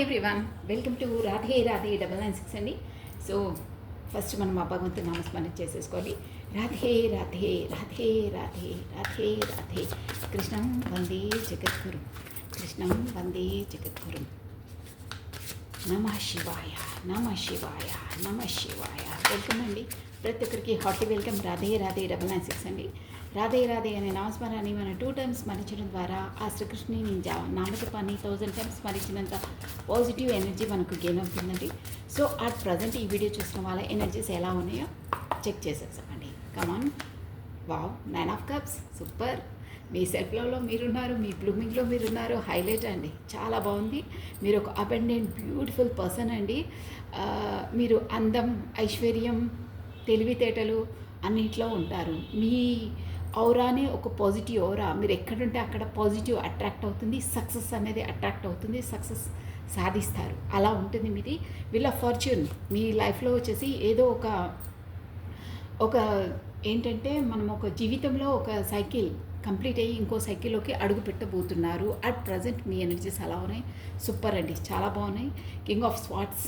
Everyone welcome to Radhe Radhe 996 అండి. So first మనం మా భగవంతుని నామస్మరణ చేసేసుకోవాలి. రాధే రాధే రాధే రాధే రాధే రాధే కృష్ణం వందే జగద్గురు, కృష్ణం వందే జగద్గురు. నమ శివాయ, నమ శివాయ, నమ శివాయ. వెల్కమ్ అండి ప్రతి ఒక్కరికి హార్టీ వెల్కమ్. రాధే రాధే 996 అండి. రాధే రాధే అనే నామస్మరణని మనం 2 టైమ్స్ స్మరించడం ద్వారా ఆ శ్రీకృష్ణుని నామజపాన్ని 1000 టైమ్స్ స్మరించినంత పాజిటివ్ ఎనర్జీ మనకు గెయిన్ అవుతుందండి. సో అట్ ప్రజెంట్ ఈ వీడియో చూసిన వాళ్ళ ఎనర్జీస్ ఎలా ఉన్నాయో చెక్ చేసేసామండి. Come on, wow, 9 of cups, super. మీ సెల్ఫ్ లవ్లో మీరున్నారు, మీ బ్లూమింగ్లో మీరున్నారు, హైలైట్ అండి, చాలా బాగుంది. మీరు ఒక అబెండెంట్ బ్యూటిఫుల్ పర్సన్ అండి. మీరు అందం, ఐశ్వర్యం, తెలివితేటలు అన్నింటిలో ఉంటారు. మీ ఔరానే ఒక పాజిటివ్ ఔరా. మీరు ఎక్కడుంటే అక్కడ పాజిటివ్ అట్రాక్ట్ అవుతుంది, సక్సెస్ అనేది అట్రాక్ట్ అవుతుంది, సక్సెస్ సాధిస్తారు. అలా ఉంటుంది మీది వీల్ ఆఫ్ ఫార్చ్యూన్. మీ లైఫ్లో వచ్చేసి ఏదో ఒక ఏంటంటే మనం ఒక జీవితంలో ఒక సైకిల్ కంప్లీట్ అయ్యి ఇంకో సైకిల్లోకి అడుగు పెట్టబోతున్నారు. అట్ ప్రజెంట్ మీ ఎనర్జీస్ అలా ఉన్నాయి, సూపర్ అండి, చాలా బాగున్నాయి. కింగ్ ఆఫ్ స్వాట్స్,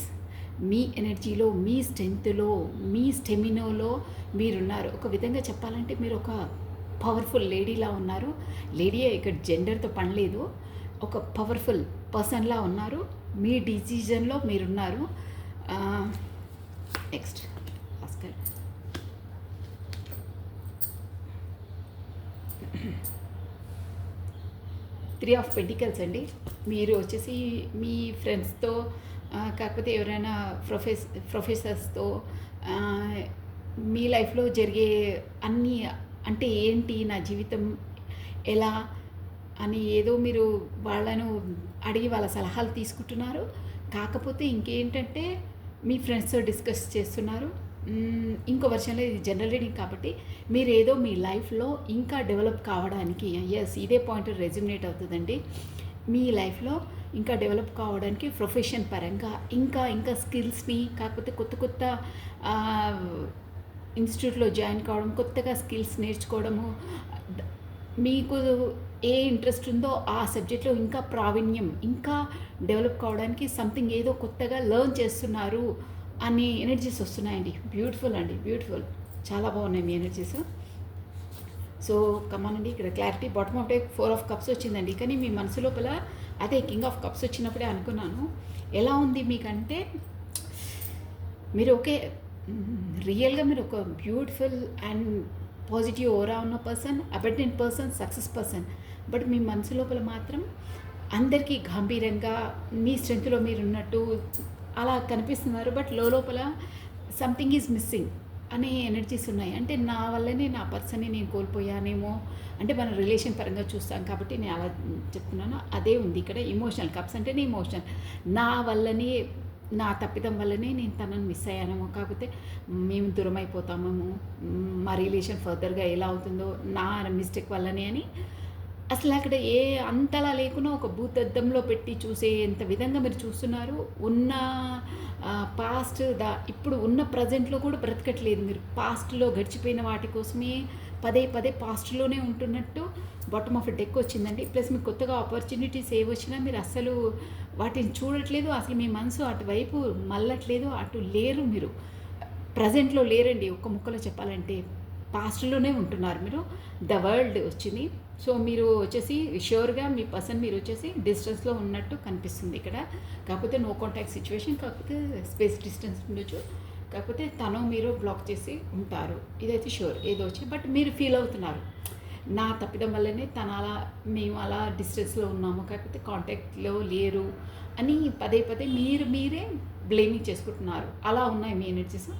మీ ఎనర్జీలో, మీ స్ట్రెంగ్త్లో, మీ స్టెమినోలో మీరున్నారు. ఒక విధంగా చెప్పాలంటే మీరు ఒక పవర్ఫుల్ లేడీలా ఉన్నారు. లేడీయే, ఇక్కడ జెండర్తో పని లేదు. ఒక పవర్ఫుల్ పర్సన్లా ఉన్నారు. మీ డిసిజన్లో మీరున్నారు. నెక్స్ట్ ఆస్కర్. త్రీ ఆఫ్ పెంటికల్స్ అండి. మీరు వచ్చేసి మీ ఫ్రెండ్స్తో కాకపోతే ఎవరైనా ప్రొఫెసర్స్తో మీ లైఫ్లో జరిగే అన్నీ, అంటే ఏంటి నా జీవితం ఎలా అని ఏదో మీరు వాళ్ళను అడిగి వాళ్ళ సలహాలు తీసుకుంటున్నారు. కాకపోతే ఇంకేంటంటే మీ ఫ్రెండ్స్తో డిస్కస్ చేస్తున్నారు. ఇంకో వర్షన్లో ఇది జనరల్ రీడింగ్ కాబట్టి మీరు ఏదో మీ లైఫ్లో ఇంకా డెవలప్ కావడానికి, ఎస్ ఇదే పాయింట్ రెజ్యూమినేట్ అవుతుందండి. మీ లైఫ్లో ఇంకా డెవలప్ కావడానికి ప్రొఫెషన్ పరంగా ఇంకా స్కిల్స్ని, కాకపోతే కొత్త ఇన్స్టిట్యూట్లో జాయిన్ కావడం, కొత్తగా స్కిల్స్ నేర్చుకోవడము, మీకు ఏ ఇంట్రెస్ట్ ఉందో ఆ సబ్జెక్ట్లో ఇంకా ప్రావీణ్యం, ఇంకా డెవలప్ కావడానికి సంథింగ్ ఏదో కొత్తగా లెర్న్ చేస్తున్నారు అనే ఎనర్జీస్ వస్తున్నాయండి. బ్యూటిఫుల్ అండి, బ్యూటిఫుల్, చాలా బాగున్నాయి మీ ఎనర్జీస్. సో కమాన్ అండి, ఇక్కడ clarity. Bottom of day 4 of cups వచ్చిందండి. కానీ మీ మనసు లోపల అదే కింగ్ ఆఫ్ కప్స్ వచ్చినప్పుడే అనుకున్నాను ఎలా ఉంది మీకంటే మీరు ఓకే, రియల్గా మీరు ఒక బ్యూటిఫుల్ అండ్ పాజిటివ్ ఓరా ఉన్న person, abundant person, success person. But మీ మనసు లోపల మాత్రం అందరికీ గంభీరంగా మీ స్ట్రెంత్లో మీరు ఉన్నట్టు అలా కనిపిస్తున్నారు. బట్ లోపల సంథింగ్ ఈజ్ మిస్సింగ్ అనే ఎనర్జీస్ ఉన్నాయి. అంటే నా వల్లనే నా పర్సన్ని నేను కోల్పోయానేమో, అంటే మన రిలేషన్ పరంగా చూస్తాం కాబట్టి నేను అలా చెప్తున్నాను. అదే ఉంది ఇక్కడ. ఇమోషనల్ కప్స్ అంటేనే ఇమోషన్. నా వల్లనే, నా తప్పిదం వల్లనే నేను తనని మిస్ అయ్యానేమో, కాకపోతే మేము దూరం అయిపోతామేమో, మా రిలేషన్ ఫర్దర్గా ఎలా అవుతుందో నా మిస్టేక్ వల్లనే అని అసలు అక్కడ అంతలా లేకున్నా ఒక భూతద్దంలో పెట్టి చూసే ఎంత విధంగా మీరు చూస్తున్నారు. ఉన్న పాస్ట్ ఇప్పుడు ఉన్న ప్రజెంట్లో కూడా బ్రతకట్లేదు. మీరు పాస్ట్లో గడిచిపోయిన వాటి కోసమే పదే పాస్ట్లోనే ఉంటున్నట్టు బాటమ్ ఆఫ్ డెక్ వచ్చిందండి. ప్లస్ మీకు కొత్తగా ఆపర్చునిటీస్ ఏవి వచ్చినా మీరు అస్సలు వాటిని చూడట్లేదు. అసలు మీ మనసు అటువైపు మళ్ళట్లేదు, అటు లేరు, మీరు ప్రజెంట్లో లేరండి. ఒక్క ముక్కలో చెప్పాలంటే పాస్ట్లోనే ఉంటున్నారు మీరు. ద వరల్డ్ వచ్చింది. సో మీరు వచ్చేసి ష్యూర్గా మీ పర్సన్ మీరు వచ్చేసి డిస్టెన్స్లో ఉన్నట్టు కనిపిస్తుంది ఇక్కడ. కాకపోతే నో కాంటాక్ట్ సిచ్యువేషన్, కాకపోతే స్పేస్ డిస్టెన్స్ ఉండొచ్చు, కాకపోతే తను మీరు బ్లాక్ చేసి ఉంటారు. ఇదైతే షూర్ ఏదో వచ్చి. బట్ మీరు ఫీల్ అవుతున్నారు నా తప్పిదం వల్లనే తను అలా, మేము అలా డిస్టెన్స్లో ఉన్నాము, కాకపోతే కాంటాక్ట్లో లేరు అని పదే మీరే బ్లేమింగ్ చేసుకుంటున్నారు. అలా ఉన్నాయి మీ ఎనర్జీస్.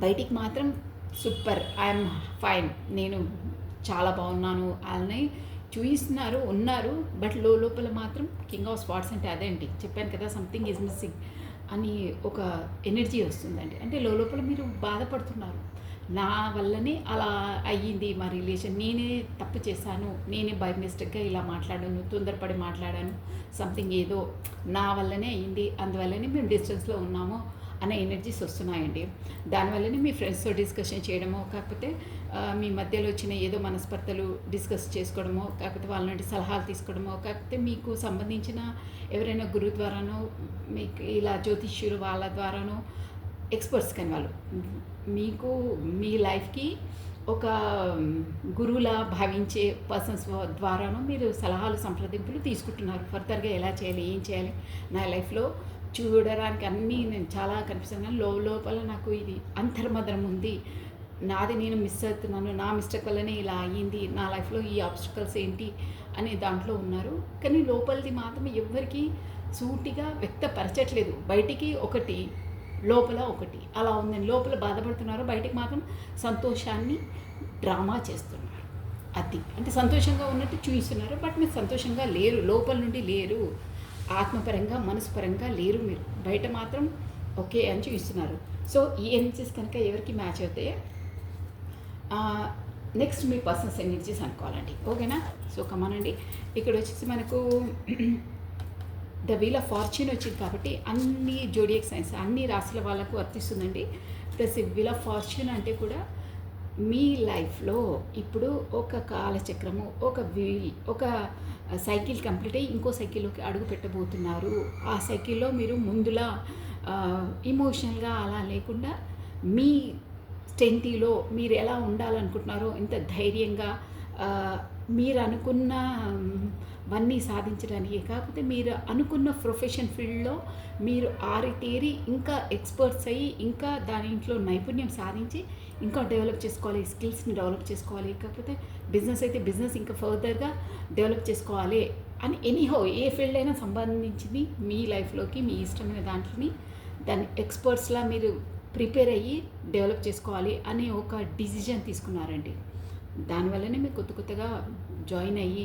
బయటికి మాత్రం సూపర్, ఐఎమ్ ఫైన్, నేను చాలా బాగున్నాను అని చూపిస్తున్నారు, ఉన్నారు. బట్ లోపల మాత్రం కింగ్ ఆఫ్ స్పాట్స్ అంటే అదే అండి, చెప్పాను కదా, సంథింగ్ ఈజ్ మిస్సింగ్ అని ఒక ఎనర్జీ వస్తుందండి. అంటే లోపల మీరు బాధపడుతున్నారు, నా వల్లనే అలా అయ్యింది మా రిలేషన్, నేనే తప్పు చేశాను, నేనే బై మిస్టేక్గా ఇలా మాట్లాడాను, తొందరపడి మాట్లాడాను, సంథింగ్ ఏదో నా వల్లనే అయ్యింది, అందువల్లనే మేము డిస్టెన్స్లో ఉన్నాము అనే ఎనర్జీస్ వస్తున్నాయండి. దానివల్లనే మీ ఫ్రెండ్స్‌తో డిస్కషన్ చేయడమో, కాకపోతే మీ మధ్యలో వచ్చిన ఏదో మనస్పర్ధలు డిస్కస్ చేసుకోవడమో, కాకపోతే వాళ్ళ నుండి సలహాలు తీసుకోవడమో, కాకపోతే మీకు సంబంధించిన ఎవరైనా గురువు ద్వారానో, మీకు ఇలా జ్యోతిష్యులు వాళ్ళ ద్వారానో ఎక్స్‌పర్ట్స్ కానీ వాళ్ళు మీకు మీ లైఫ్‌కి ఒక గురువులా భావించే పర్సన్స్ ద్వారానో మీరు సలహాలు, సంప్రదింపులు తీసుకుంటున్నారు. ఫర్దర్‌గా ఎలా చేయాలి, ఏం చేయాలి, నా లైఫ్‌లో చూడడానికి అన్నీ నేను చాలా కనిపిస్తాను కానీ లోపల నాకు ఇది అంతర్మదనం ఉంది. నాది నేను మిస్ అవుతున్నాను. నా మిస్టేక్ వల్లనే ఇలా అయ్యింది. నా లైఫ్‌లో ఈ ఆబ్స్టికల్స్ ఏంటి అనే దాంట్లో ఉన్నారు. కానీ లోపలిది మాత్రం ఎవ్వరికీ సూటిగా వ్యక్తపరచట్లేదు. బయటికి ఒకటి, లోపల ఒకటి అలా ఉందండి. లోపల బాధపడుతున్నారు, బయటికి మాత్రం సంతోషాన్ని డ్రామా చేస్తున్నారు. అది అంటే సంతోషంగా ఉన్నట్టు చూపిస్తున్నారు, బట్ మీరు సంతోషంగా లేరు, లోపల నుండి లేరు, ఆత్మపరంగా మనసుపరంగా లేరు. మీరు బయట మాత్రం ఓకే అని చూపిస్తున్నారు. సో ఈ ఎనర్జీస్ కనుక ఎవరికి మ్యాచ్ అవుతాయి, నెక్స్ట్ మీ పర్సనల్స్ ఎనర్జీస్ అనుకోవాలండి. ఓకేనా? సో కమానండి. ఇక్కడ వచ్చేసి మనకు ద వీల్ ఆఫ్ ఫార్చ్యూన్ వచ్చింది కాబట్టి అన్ని జోడియాక్ సైన్స్ అన్ని రాశుల వాళ్ళకు వర్తిస్తుందండి. ప్లస్ వీల్ ఆఫ్ ఫార్చ్యూన్ అంటే కూడా మీ లైఫ్లో ఇప్పుడు ఒక కాలచక్రము, ఒక వీల్, ఒక సైకిల్ కంప్లీట్ అయ్యి ఇంకో సైకిల్లోకి అడుగు పెట్టబోతున్నారు. ఆ సైకిల్లో మీరు ముందులా ఇమోషనల్గా అలా లేకుండా మీ స్టెంటీలో మీరు ఎలా ఉండాలనుకుంటున్నారో ఇంత ధైర్యంగా మీరు అనుకున్నవన్నీ సాధించడానికి, కాకపోతే మీరు అనుకున్న ప్రొఫెషన్ ఫీల్డ్లో మీరు ఆరితేరి ఇంకా ఎక్స్పర్ట్స్ అయ్యి ఇంకా దాంట్లో నైపుణ్యం సాధించి ఇంకా డెవలప్ చేసుకోవాలి, స్కిల్స్ని డెవలప్ చేసుకోవాలి. కాకపోతే బిజినెస్ అయితే బిజినెస్ ఇంకా ఫర్దర్గా డెవలప్ చేసుకోవాలి అని ఎనీహో ఏ ఫీల్డ్ అయినా సంబంధించింది మీ లైఫ్లోకి మీ ఇష్టమైన దాంట్లోని దాని ఎక్స్పర్ట్స్లా మీరు ప్రిపేర్ అయ్యి డెవలప్ చేసుకోవాలి అనే ఒక డిసిజన్ తీసుకున్నారండి. దానివల్లనే మీరు కొత్తగా జాయిన్ అయ్యి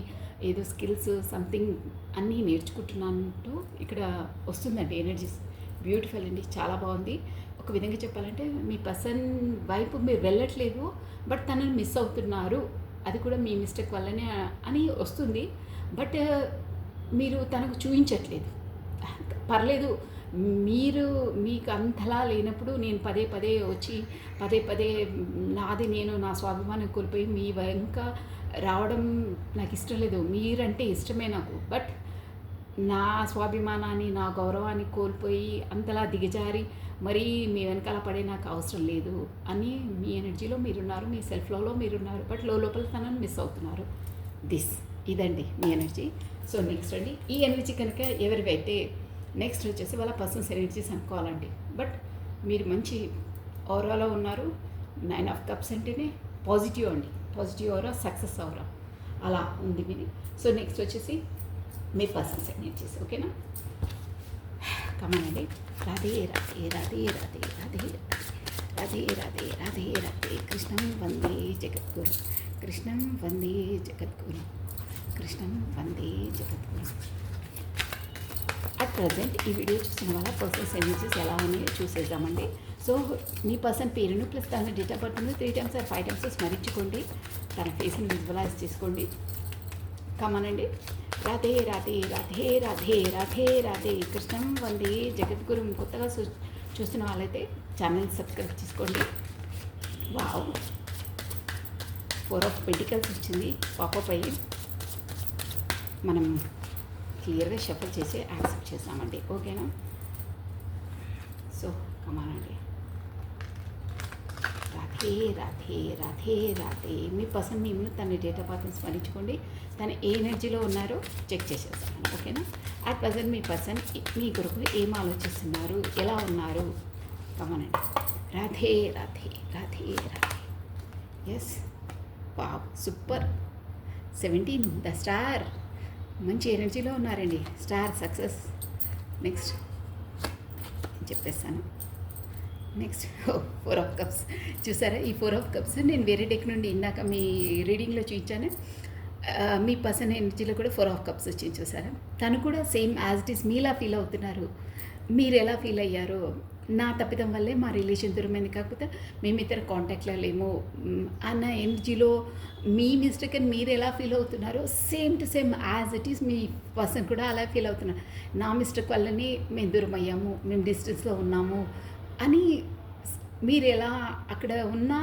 ఏదో స్కిల్స్ సంథింగ్ అన్నీ నేర్చుకుంటున్నట్టు ఇక్కడ వస్తుందండి ఎనర్జీస్. బ్యూటిఫుల్ అండి, చాలా బాగుంది. ఒక విధంగా చెప్పాలంటే మీ పర్సన్ వైపు మీరు వెళ్ళట్లేదు, బట్ తనని మిస్ అవుతున్నారు. అది కూడా మీ మిస్టేక్ వల్లనే అని వస్తుంది, బట్ మీరు తనకు చూపించట్లేదు. పర్లేదు, మీకు అంతలా లేనప్పుడు నేను పదే వచ్చి పదే నాది నేను నా స్వాభిమానం కోల్పోయి మీ వెంక రావడం నాకు ఇష్టం లేదు. మీరంటే ఇష్టమే నాకు, బట్ నా స్వాభిమానాన్ని నా గౌరవాన్ని కోల్పోయి అంతలా దిగజారి మరీ మీ వెనకాల పడే నాకు అవసరం లేదు అని మీ ఎనర్జీలో మీరున్నారు, మీ సెల్ఫ్ లవ్లో మీరున్నారు, బట్ లోపల తనని మిస్ అవుతున్నారు. ఇదండి మీ ఎనర్జీ. సో నెక్స్ట్ అండి, ఈ ఎనర్జీ కనుక ఎవరివైతే నెక్స్ట్ వచ్చేసి వాళ్ళ పర్సన్స్ ఎనర్జీస్ అనుకోవాలండి. బట్ మీరు మంచి ఓవరాలో ఉన్నారు. 9 ఆఫ్ కప్స్ అంటేనే పాజిటివ్ అండి, పాజిటివ్ ఓవరా, సక్సెస్ ఓవరా అలా ఉంది మీది. సో నెక్స్ట్ వచ్చేసి మీ పర్సన్స్ ఎనర్జీస్. ఓకేనా? కమానండి. రాధే రాధే రాధే రాధే రాధే రాధే రాధే రాధే రాధే కృష్ణం వందే జగద్గురు, కృష్ణం వందే జగద్గురు, కృష్ణం వందే జగద్గురు. అట్ ప్రజెంట్ ఈ వీడియో చూసిన వాళ్ళ పర్సన్స్ ఎనర్జీస్ ఎలా ఉన్నాయో చూసేద్దామండి. సో మీ పర్సన్ పేరును ప్లస్ తన డేట్ ఆఫ్ బర్త్ను 3 times or 5 times స్మరించుకోండి. తన ఫేస్ని విజువలైజ్ చేసుకోండి. కమనండి. రాధే రాధే రాధే రాధే రాధే రాధే కృష్ణం వందే జగద్గురు. కొత్తగా చూస్తున్న వాళ్ళైతే ఛానల్ సబ్స్క్రైబ్ చేసుకోండి. వావ్, 4 of Pentacles వచ్చింది పాపప్ అయ్యి. మనం క్లియర్గా షఫల్ చేసి యాక్సెప్ట్ చేసామండి. ఓకేనా? సో కమానండి. రాధే రాధే రాధే రాధే. మీ పర్సన్ మిమ్మల్ని తన డేట్ ఆఫ్ బర్త్ని స్మరించుకోండి. తను ఏ ఎనర్జీలో ఉన్నారో చెక్ చేసేస్తాను. ఓకేనా? అట్ ప్రజెంట్ మీ పర్సన్ మీ కొరకు ఏం ఆలోచిస్తున్నారు, ఎలా ఉన్నారు? కమానండి. Radhe Radhe Radhe Radhe. Yes, wow, super. 17 the star. మంచి ఎనర్జీలో ఉన్నారండి. Star, success. నెక్స్ట్ చెప్పేస్తాను. Next 4 of Cups. చూసారా, ఈ 4 of Cups నేను వేరే డెక్ నుండి ఇందాక మీ రీడింగ్లో చూపించాను. మీ పర్సన్ ఎనర్జీలో కూడా 4 of Cups వచ్చింది. చూసారా, తను కూడా సేమ్ యాజ్ ఇట్ ఈస్ మీలా ఫీల్ అవుతున్నారు. మీరు ఎలా ఫీల్ అయ్యారో, నా తప్పిదం వల్లే మా రిలేషన్ దూరమైంది, కాకపోతే మేమిద్దరు కాంటాక్ట్లో లేము అన్న ఎనర్జీలో మీ మిస్టేక్ అని మీరు ఎలా ఫీల్ అవుతున్నారో same to same as it is మీ పర్సన్ కూడా అలా ఫీల్ అవుతున్నారు. నా మిస్టేక్ వల్లనే మేము దూరం అయ్యాము, మేము డిస్టెన్స్లో ఉన్నాము అని మీరు ఎలా అక్కడ ఉన్నా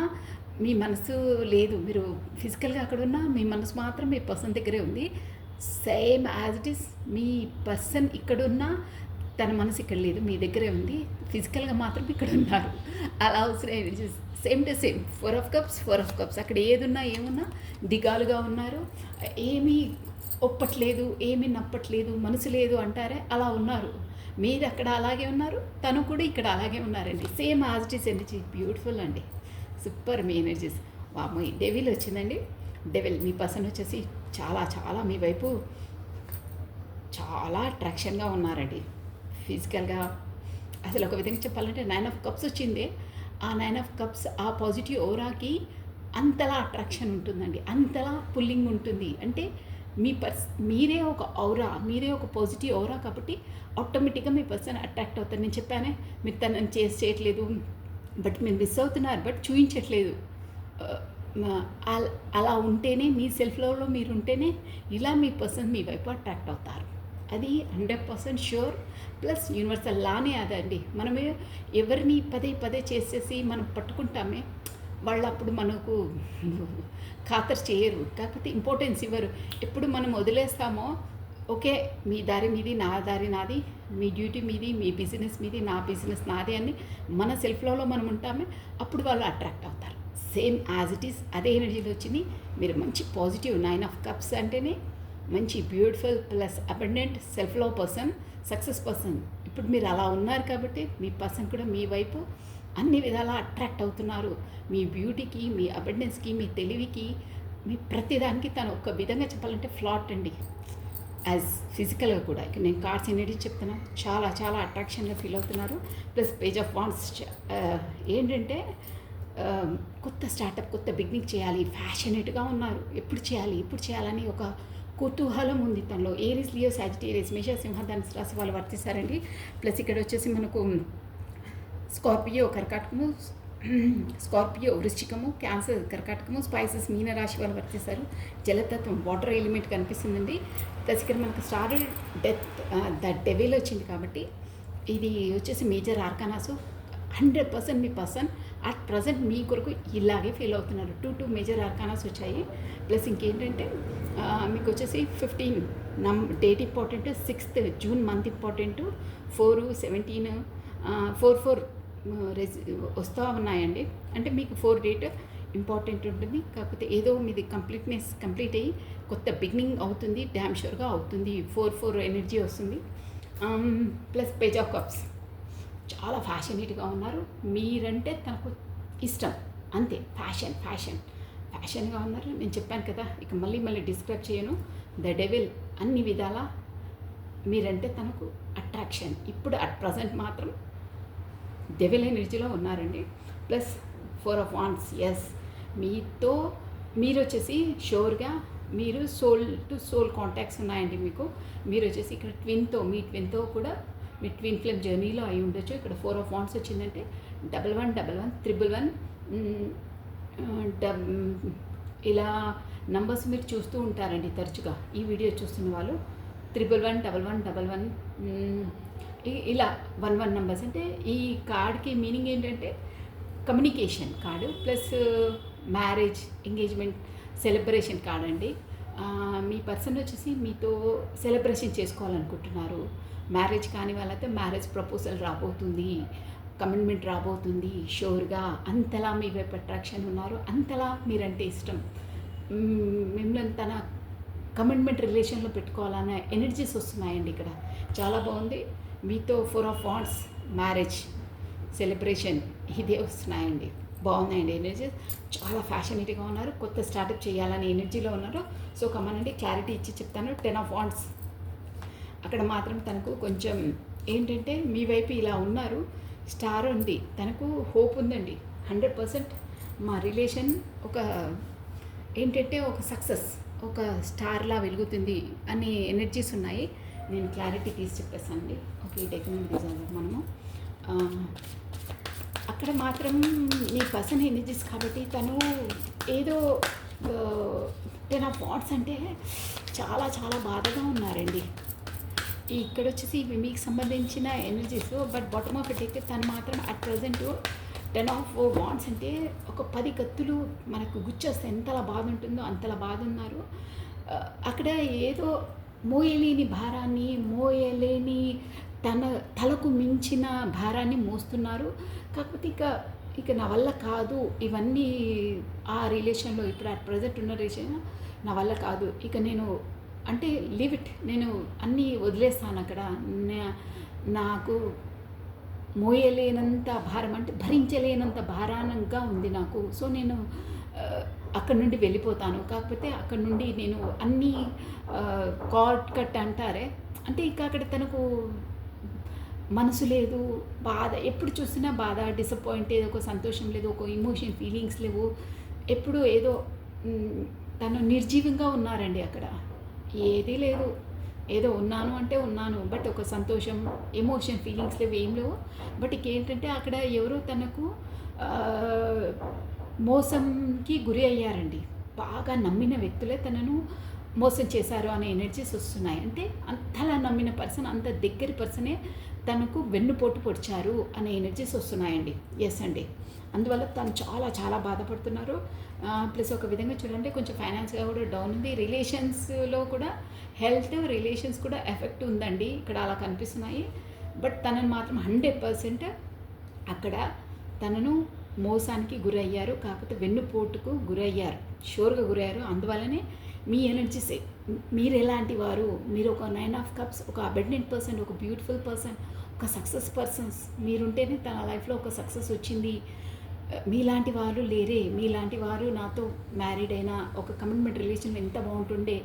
మీ మనసు లేదు, మీరు ఫిజికల్గా అక్కడ ఉన్నా మీ మనసు మాత్రం మీ పర్సన్ దగ్గరే ఉంది. సేమ్ యాజ్ ఇట్ ఈస్ మీ పర్సన్ ఇక్కడున్నా తన మనసు ఇక్కడ లేదు, మీ దగ్గరే ఉంది. ఫిజికల్గా మాత్రం ఇక్కడ ఉన్నారు. అలా అవసరం same to same 4 of cups అక్కడ ఏదున్నా ఏమున్నా దిగాలుగా ఉన్నారు. ఏమీ ఒప్పట్లేదు, ఏమీ నప్పట్లేదు, మనసు లేదు అంటారే అలా ఉన్నారు. మీరు అక్కడ అలాగే ఉన్నారు, తను కూడా ఇక్కడ అలాగే ఉన్నారండి. Same as it is energy. Beautiful అండి, సూపర్ మీ ఎనర్జీస్. వామ్మో, డెవిల్ వచ్చిందండి. డెవిల్ మీ పర్సన్ వచ్చేసి చాలా చాలా మీ వైపు చాలా అట్రాక్షన్గా ఉన్నారండి. ఫిజికల్గా అసలు ఒక విధంగా చెప్పాలంటే 9 ఆఫ్ కప్స్ వచ్చింది. ఆ 9 ఆఫ్ కప్స్ ఆ పాజిటివ్ ఓరాకి అంతలా అట్రాక్షన్ ఉంటుందండి, అంతలా పుల్లింగ్ ఉంటుంది. అంటే మీరే ఒక ఔరా, మీరే ఒక పాజిటివ్ ఔరా కాబట్టి ఆటోమేటిక్గా మీ పర్సన్ అట్రాక్ట్ అవుతారు. నేను చెప్పానే, మీరు తనని చేయట్లేదు, బట్ మీరు మిస్ అవుతున్నారు, బట్ చూపించట్లేదు. అలా ఉంటేనే మీ సెల్ఫ్ లవ్లో మీరు ఉంటేనే ఇలా మీ పర్సన్ మీ వైపు అట్రాక్ట్ అవుతారు. అది 100% ష్యూర్. ప్లస్ యూనివర్సల్ లానే అదండి. మనమే ఎవరిని పదే పదే చేసేసి మనం పట్టుకుంటామే, వాళ్ళు అప్పుడు మనకు ఖాతరు చేయరు, కాకపోతే ఇంపార్టెన్స్ ఇవ్వరు. ఎప్పుడు మనం వదిలేస్తామో, ఓకే మీ దారి మీది, నా దారి నాది, మీ డ్యూటీ మీది, మీ బిజినెస్ మీది, నా బిజినెస్ నాది అని మన సెల్ఫ్ లవ్లో మనం ఉంటామే, అప్పుడు వాళ్ళు అట్రాక్ట్ అవుతారు. సేమ్ యాజ్ ఇట్ ఈస్ అదే ఎనర్జీలో వచ్చింది. మీరు మంచి పాజిటివ్ 9 ఆఫ్ కప్స్ అంటేనే మంచి beautiful plus abundant self love person, success person. ఇప్పుడు మీరు అలా ఉన్నారు కాబట్టి మీ పర్సన్ కూడా మీ వైపు అన్ని విధాలా అట్రాక్ట్ అవుతున్నారు. మీ బ్యూటీకి, మీ అబండెన్స్కి, మీ తెలివికి, మీ ప్రతిదానికి తను ఒక విధంగా చెప్పాలంటే ఫ్లాట్ అండి. యాజ్ ఫిజికల్గా కూడా ఇక నేను కార్డ్స్ ఎనర్జీ చెప్తున్నా, చాలా చాలా అట్రాక్షన్గా ఫీల్ అవుతున్నారు. ప్లస్ పేజ్ ఆఫ్ వాండ్స్ ఏంటంటే కొత్త స్టార్టప్, కొత్త బిగినింగ్ చేయాలి, ఫ్యాషనేట్గా ఉన్నారు. ఎప్పుడు చేయాలని ఒక కుతూహలం ఉంది తనలో. ఏరీస్, లియో, సాజిటేరియస్, మేష, సింహ, ధనుసు రాశి వాళ్ళు వర్తిస్తారండి. ప్లస్ ఇక్కడ వచ్చేసి మనకు స్కార్పియో, కర్కాటకము, స్కార్పియో వృశ్చికము, క్యాన్సర్ కర్కాటకము, స్పైసెస్ మీన రాశి వాళ్ళు వర్తిస్తారు. జలతత్వం వాటర్ ఎలిమెంట్ కనిపిస్తుందండి. ప్లస్ ఇక్కడ మనకు స్టార్ డెత్ ద డెవిల్ వచ్చింది కాబట్టి ఇది వచ్చేసి మేజర్ ఆర్కానాసు. 100% మీ పర్సన్ అట్ ప్రజెంట్ మీ కొరకు ఇలాగే ఫీల్ అవుతున్నారు. 2 మేజర్ ఆర్కానాస్ వచ్చాయి. ప్లస్ ఇంకేంటంటే మీకు వచ్చేసి 15 date important, 6th June month important, 4, 17, 4 వస్తూ ఉన్నాయండి. అంటే మీకు 4 డేట్ ఇంపార్టెంట్ ఉంటుంది. కాకపోతే ఏదో మీది కంప్లీట్ అయ్యి కొత్త బిగినింగ్ అవుతుంది, డ్యామ్ షూర్గా అవుతుంది. 4 ఎనర్జీ వస్తుంది. ప్లస్ పేజ్ ఆఫ్ కప్స్ చాలా ఫ్యాషనేట్గా ఉన్నారు. మీరంటే తనకు ఇష్టం, అంతే. ఫ్యాషన్గా ఉన్నారు. నేను చెప్పాను కదా, ఇక మళ్ళీ డిస్క్రైబ్ చేయను. ద డెవిల్ అన్ని విధాలా మీరంటే తనకు అట్రాక్షన్. ఇప్పుడు అట్ ప్రజెంట్ మాత్రం డెవిల్ ఎనర్జీలో ఉన్నారండి. Plus 4 of wands. ఎస్, మీతో మీరు వచ్చేసి షోర్గా మీరు సోల్ టు సోల్ కాంటాక్ట్స్ ఉన్నాయండి మీకు. మీరు వచ్చేసి ఇక్కడ మీ ట్విన్తో కూడా మీ ట్విన్ ఫ్లేమ్ జర్నీలో అయి ఉండొచ్చు. ఇక్కడ 4 ఆఫ్ వాండ్స్ వచ్చిందంటే 1111 ఇలా నంబర్స్ మీరు చూస్తూ ఉంటారండి తరచుగా. ఈ వీడియో చూస్తున్న వాళ్ళు 111111 ఇలా 11 నెంబర్స్. అంటే ఈ కార్డ్కి మీనింగ్ ఏంటంటే communication card, plus marriage, engagement, celebration card అండి. మీ పర్సన్ వచ్చేసి మీతో సెలబ్రేషన్ చేసుకోవాలనుకుంటున్నారు. మ్యారేజ్ కాని వాళ్ళైతే మ్యారేజ్ ప్రపోజల్ రాబోతుంది, కమిట్మెంట్ రాబోతుంది షూర్గా. అంతలా మీ వైపు అట్రాక్షన్ ఉన్నారు, అంతలా మీరంటే ఇష్టం. మిమ్మల్ని తన కమిట్మెంట్ రిలేషన్లో పెట్టుకోవాలనే ఎనర్జీస్ వస్తున్నాయండి ఇక్కడ. చాలా బాగుంది. మీతో 4 ఆఫ్ వాండ్స్, మ్యారేజ్, సెలబ్రేషన్ ఇదే వస్తున్నాయండి. బాగున్నాయండి ఎనర్జీస్. చాలా ఫ్యాషనేట్గా ఉన్నారు, కొత్త స్టార్టప్ చేయాలనే ఎనర్జీలో ఉన్నారు. సో కమనండి, క్లారిటీ ఇచ్చి చెప్తాను. 10 ఆఫ్ వాండ్స్ అక్కడ మాత్రం తనకు కొంచెం ఏంటంటే మీ వైపు ఇలా ఉన్నారు, స్టార్ ఉంది, తనకు హోప్ ఉందండి. 100% మా రిలేషన్ ఒక ఏంటంటే ఒక సక్సెస్, ఒక స్టార్లా వెలుగుతుంది అనే ఎనర్జీస్ ఉన్నాయి. నేను క్లారిటీ తీసి చెప్పేస్తానండి. ఓకే, టెక్నిక్ డిజైనర్ మనము అక్కడ మాత్రం మీ పర్సన్ ఎనర్జీస్ కాబట్టి తను ఏదో 10 ఆఫ్ వాండ్స్ అంటే చాలా చాలా బాధగా ఉన్నారండి. ఇక్కడొచ్చేసి ఇవి మీకు సంబంధించిన energies. But bottom of it తను మాత్రం అట్ ప్రెజెంట్ 10 ఆఫ్ వాండ్స్ అంటే ఒక 10 కత్తులు మనకు గుచ్చేస్తే ఎంతలా బాధ ఉంటుందో అంతలా బాధ ఉన్నారు. అక్కడ ఏదో మోయలేని భారాన్ని, మోయలేని తన తలకు మించిన భారాన్ని మోస్తున్నారు. కాకపోతే ఇక నా వల్ల కాదు ఇవన్నీ, ఆ రిలేషన్‌లో ఇప్పుడు అట్ ప్రెజెంట్ ఉన్న రిలేషన్ నా వల్ల కాదు. ఇక నేను అంటే లీవ్ ఇట్, నేను అన్నీ వదిలేస్తానక్కడ. నాకు మోయలేనంత భారం అంటే భరించలేనంత భారానంగా ఉంది నాకు. సో, నేను అక్కడి నుండి వెళ్ళిపోతాను. కాకపోతే అక్కడి నుండి నేను అన్నీ కార్డ్ కట్ అంటారే, అంటే ఇక అక్కడ తనకు మనసు లేదు, బాధ ఎప్పుడు చూసినా బాధ, డిసప్పాయింట్, ఏదో ఒక సంతోషం లేదు, ఒక ఎమోషన్ ఫీలింగ్స్ లేవు. ఎప్పుడు ఏదో తను నిర్జీవంగా ఉన్నారండి అక్కడ. ఏదీ లేదు. ఏదో ఉన్నాను అంటే ఉన్నాను, బట్ ఒక సంతోషం, ఎమోషన్ ఫీలింగ్స్ లేవు, ఏం లేవు. బట్ ఇంకేంటంటే అక్కడ ఎవరో తనకు మోసంకి గురి అయ్యారండి. బాగా నమ్మిన వ్యక్తులే తనను మోసం చేశారు అనే ఎనర్జీస్ వస్తున్నాయి. అంటే అంతలా నమ్మిన పర్సన్, అంత దగ్గర పర్సనే తనకు వెన్నుపోటు పొడిచారు అనే ఎనర్జీస్ వస్తున్నాయండి. ఎస్ అండి. అందువల్ల తను చాలా చాలా బాధపడుతున్నారు. ప్లస్ ఒక విధంగా చూడండి కొంచెం ఫైనాన్స్గా కూడా డౌన్ ఉంది. రిలేషన్స్లో కూడా హెల్త్, రిలేషన్స్ కూడా ఎఫెక్ట్ ఉందండి ఇక్కడ అలా కనిపిస్తున్నాయి. బట్ తనను మాత్రం 100% అక్కడ తనను మోసానికి గురయ్యారు. కాకపోతే వెన్నుపోటుకు గురయ్యారు, షూర్గా గురయ్యారు. అందువల్లనే మీ ఎనర్జీసే, మీరు ఎలాంటి వారు, మీరు ఒక 9 ఆఫ్ కప్స్, ఒక అబెండెంట్ పర్సన్, ఒక బ్యూటిఫుల్ పర్సన్, ఒక సక్సెస్ పర్సన్స్ మీరుంటేనే తన లైఫ్లో ఒక సక్సెస్ వచ్చింది. మీలాంటి వారు లేరే, మీలాంటి వారు నాతో మ్యారీడ్ అయినా ఒక కమిట్మెంట్ రిలేషన్ ఎంత బాగుంటుండే,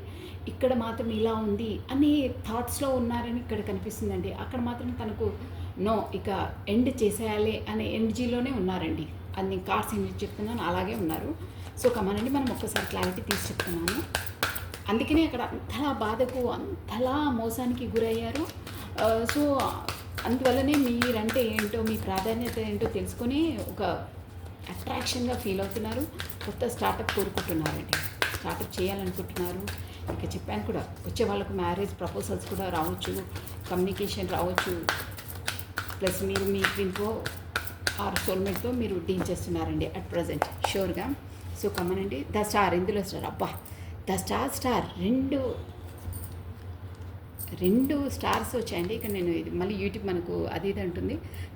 ఇక్కడ మాత్రం ఇలా ఉంది అనే థాట్స్లో ఉన్నారని ఇక్కడ కనిపిస్తుందండి. అక్కడ మాత్రం తనకు నో, ఇక ఎండ్ చేసేయాలి అనే ఎనర్జీలోనే ఉన్నారండి. అది నేను కార్డ్స్ ఎనర్జీ చెప్తున్నాను, అలాగే ఉన్నారు. సో కమనండి, మనం ఒక్కసారి క్లారిటీ తీసి చెప్తున్నాను. అందుకనే అక్కడ అంతలా బాధకు, అంతలా మోసానికి గురయ్యారు. సో అందువల్లనే మీరంటే ఏంటో, మీ ప్రాధాన్యత ఏంటో తెలుసుకొని ఒక అట్రాక్షన్గా ఫీల్ అవుతున్నారు. కొత్త స్టార్టప్ కోరుకుంటున్నారండి, స్టార్టప్ చేయాలనుకుంటున్నారు. ఇక చెప్పాను కూడా, వచ్చే వాళ్ళకు మ్యారేజ్ ప్రపోజల్స్ కూడా రావచ్చు, కమ్యూనికేషన్ రావచ్చు. ప్లస్ మీరు మీ ట్విన్తో ఆర్ సోల్మేట్తో మీరు డీల్ చేస్తున్నారండి అట్ ప్రజెంట్ షూర్గా. సో కమ్మనండి, ద స్టార్, ఇందులో స్టార్, అబ్బా ద స్టార్ రెండు స్టార్స్ వచ్చాయండి. ఇక్కడ నేను ఇది మళ్ళీ యూట్యూబ్ మనకు అది ఇది అంటుంది.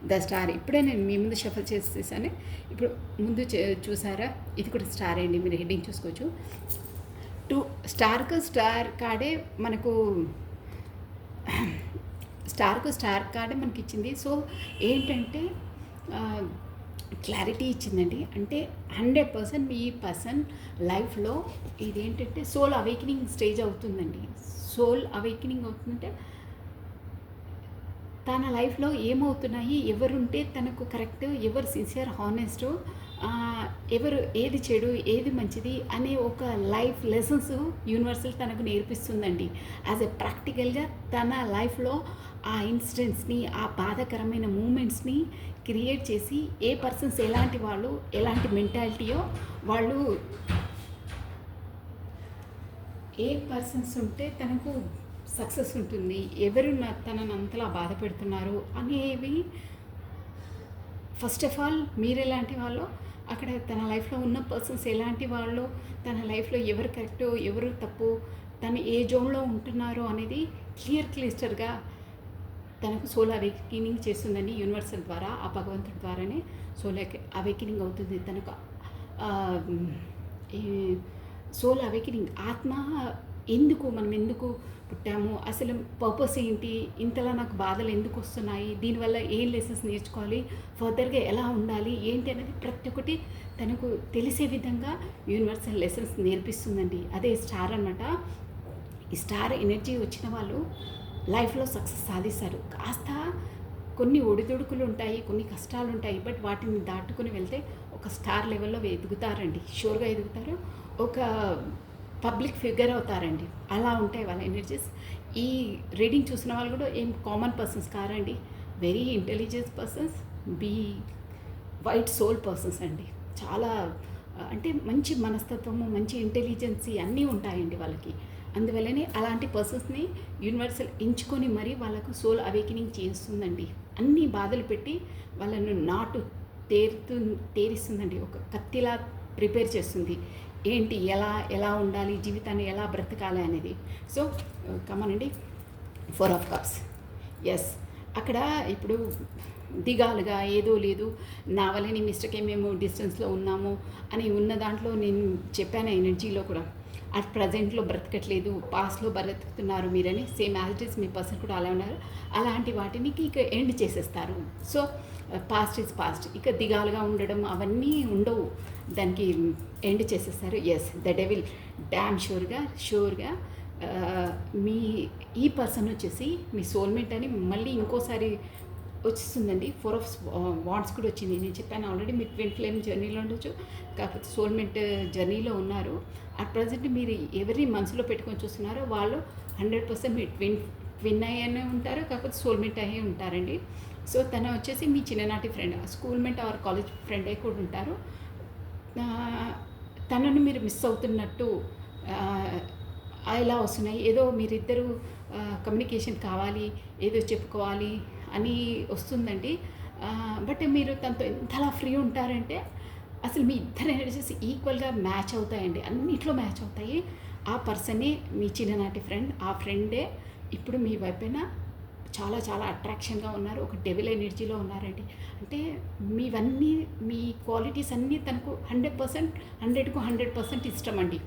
ద స్టార్ ఇప్పుడే నేను మీ ముందు షఫల్ చేసేసాను. ఇప్పుడు ముందు చూసారా, ఇది కూడా స్టార్ అండి, మీరు హెడ్డింగ్ చూసుకోవచ్చు. స్టార్ కార్డే మనకు స్టార్ కార్డే మనకి ఇచ్చింది. సో ఏంటంటే క్లారిటీ ఇచ్చిందండి. అంటే 100% మీ పర్సన్ లైఫ్లో ఇదేంటంటే సోల్ అవేకనింగ్ స్టేజ్ అవుతుందండి. సోల్ అవేకనింగ్ అవుతుందంటే తన లైఫ్లో ఏమవుతున్నాయి, ఎవరుంటే తనకు కరెక్ట్, ఎవరు సిన్సియర్, హానెస్ట్, ఎవరు ఏది చెడు, ఏది మంచిది అనే ఒక లైఫ్ లెసన్స్ యూనివర్సల్ తనకు నేర్పిస్తుందండి. యాజ్ ఎ ప్రాక్టికల్గా తన లైఫ్లో ఆ ఇన్సిడెంట్స్ని, ఆ బాధాకరమైన మూమెంట్స్ని క్రియేట్ చేసి ఏ పర్సన్స్ ఎలాంటి వాళ్ళు, ఎలాంటి మెంటాలిటీయో వాళ్ళు, ఏ పర్సన్స్ ఉంటే తనకు సక్సెస్ ఉంటుంది, ఎవరు తనను అంతలా బాధ పెడుతున్నారు అనేవి ఫస్ట్ ఆఫ్ ఆల్ మీరు ఎలాంటి వాళ్ళు, అక్కడ తన లైఫ్లో ఉన్న పర్సన్స్ ఎలాంటి వాళ్ళు, తన లైఫ్లో ఎవరు కరెక్టో ఎవరు తప్పు, తను ఏ జోన్లో ఉంటున్నారో అనేది క్లియర్గా తనకు సోల్ అవేకనింగ్ చేస్తుందండి యూనివర్సల్ ద్వారా. ఆ భగవంతుడి ద్వారానే సోల్ అవేకనింగ్ అవుతుంది తనకు. సోల్ అవేకనింగ్, ఆత్మ మనం ఎందుకు పుట్టాము, అసలు పర్పస్ ఏంటి, ఇంతలా నాకు బాధలు ఎందుకు వస్తున్నాయి, దీనివల్ల ఏం లెసన్స్ నేర్చుకోవాలి, ఫర్దర్గా ఎలా ఉండాలి ఏంటి అనేది ప్రతి ఒక్కటి తనకు తెలిసే విధంగా యూనివర్సల్ లెసన్స్ నేర్పిస్తుందండి. అదే స్టార్ అన్నమాట. ఈ స్టార్ ఎనర్జీ వచ్చిన వాళ్ళు లైఫ్లో సక్సెస్ సాధిస్తారు. కాస్త కొన్ని ఒడిదుడుకులు ఉంటాయి, కొన్ని కష్టాలు ఉంటాయి, బట్ వాటిని దాటుకుని వెళ్తే ఒక స్టార్ లెవెల్లో ఎదుగుతారండి, షూర్గా ఎదుగుతారు. ఒక పబ్లిక్ ఫిగర్ అవుతారండి. అలా ఉంటాయి వాళ్ళ ఎనర్జీస్. ఈ రీడింగ్ చూసిన వాళ్ళు కూడా ఏం కామన్ పర్సన్స్ కారండి, very intelligence persons, white soul persons అండి. చాలా అంటే మంచి మనస్తత్వము, మంచి ఇంటెలిజెన్సీ అన్నీ ఉంటాయండి వాళ్ళకి. అందువల్లనే అలాంటి పర్సన్స్ని యూనివర్సల్ ఎంచుకొని మరీ వాళ్ళకు సోల్ అవేకనింగ్ చేస్తుందండి. అన్ని బాధలు పెట్టి వాళ్ళను నాటు తేరిస్తుందండి. ఒక కత్తిలా ప్రిపేర్ చేస్తుంది. ఏంటి, ఎలా ఎలా ఉండాలి, జీవితాన్ని ఎలా బ్రతకాలి అనేది. సో కమనండి, 4 ఆఫ్ కప్స్. ఎస్, అక్కడ ఇప్పుడు దిగాలుగా ఏదో లేదు, నా వల్లనే మిస్టేక్ మేము డిస్టెన్స్లో ఉన్నాము అని ఉన్న దాంట్లో నేను చెప్పాను ఎనర్జీలో కూడా. అట్ ప్రజెంట్లో బ్రతకట్లేదు, పాస్ట్లో బ్రతుకుతున్నారు మీరని. సేమ్ యాజ్ ఇట్ ఈస్ మీ పర్సన్ కూడా అలా ఉన్నారు. అలాంటి వాటిని ఇక ఎండ్ చేసేస్తారు. So past is past. ఇక దిగాలుగా ఉండడం అవన్నీ ఉండవు, దానికి ఎండ్ చేసేస్తారు. ఎస్, ద డెవిల్ డ్యామ్ షూర్గా మీ ఈ పర్సన్ వచ్చేసి మీ సోల్మేట్ అని మళ్ళీ ఇంకోసారి వచ్చేస్తుందండి. 4 ఆఫ్ వాండ్స్ కూడా వచ్చింది. నేను చెప్పాను ఆల్రెడీ మీరు ట్విన్ ఫ్లేమ్ జర్నీలో ఉండొచ్చు, కాకపోతే సోల్మేట్ జర్నీలో ఉన్నారు. అట్ ప్రజెంట్ మీరు ఎవరిని మనసులో పెట్టుకొని చూస్తున్నారో వాళ్ళు 100% మీ ట్విన్ అయ్యనే ఉంటారు, కాకపోతే సోల్మేట్ అయ్యే ఉంటారండి. సో తను వచ్చేసి మీ చిన్ననాటి friend, schoolmate or college friend అయ్యి కూడా ఉంటారు. తనను మీరు మిస్ అవుతున్నట్టు ఇలా వస్తున్నాయి. ఏదో మీరిద్దరూ కమ్యూనికేషన్ కావాలి, ఏదో చెప్పుకోవాలి అని వస్తుందండి. బట్ మీరు తనతో ఎంతలా ఫ్రీ ఉంటారంటే అసలు మీ ఇద్దరు ఎనర్జీస్ ఈక్వల్గా మ్యాచ్ అవుతాయండి, అన్నిట్లో మ్యాచ్ అవుతాయి. ఆ పర్సనే మీ చిన్ననాటి ఫ్రెండ్. ఆ ఫ్రెండే ఇప్పుడు మీ వైపున చాలా చాలా అట్రాక్షన్గా ఉన్నారు, ఒక డెవిల్ ఎనర్జీలో ఉన్నారండి. అంటే మీవన్నీ, మీ క్వాలిటీస్ అన్నీ తనకు 100%, 100కు 100% ఇష్టం అండి.